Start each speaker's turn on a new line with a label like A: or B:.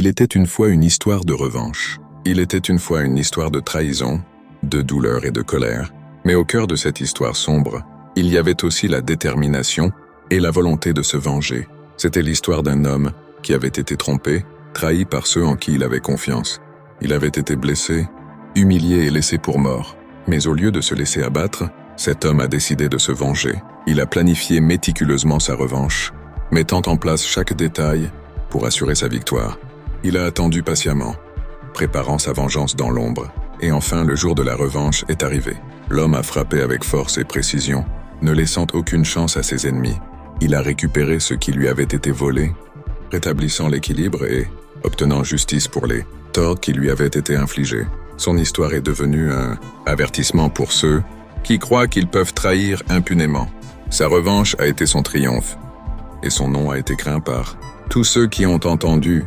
A: Il était une fois une histoire de revanche. Il était une fois une histoire de trahison, de douleur et de colère. Mais au cœur de cette histoire sombre, il y avait aussi la détermination et la volonté de se venger. C'était l'histoire d'un homme qui avait été trompé, trahi par ceux en qui il avait confiance. Il avait été blessé, humilié et laissé pour mort. Mais au lieu de se laisser abattre, cet homme a décidé de se venger. Il a planifié méticuleusement sa revanche, mettant en place chaque détail pour assurer sa victoire. Il a attendu patiemment, préparant sa vengeance dans l'ombre. Et enfin, le jour de la revanche est arrivé. L'homme a frappé avec force et précision, ne laissant aucune chance à ses ennemis. Il a récupéré ce qui lui avait été volé, rétablissant l'équilibre et obtenant justice pour les torts qui lui avaient été infligés. Son histoire est devenue un avertissement pour ceux qui croient qu'ils peuvent trahir impunément. Sa revanche a été son triomphe, et son nom a été craint par tous ceux qui ont entendu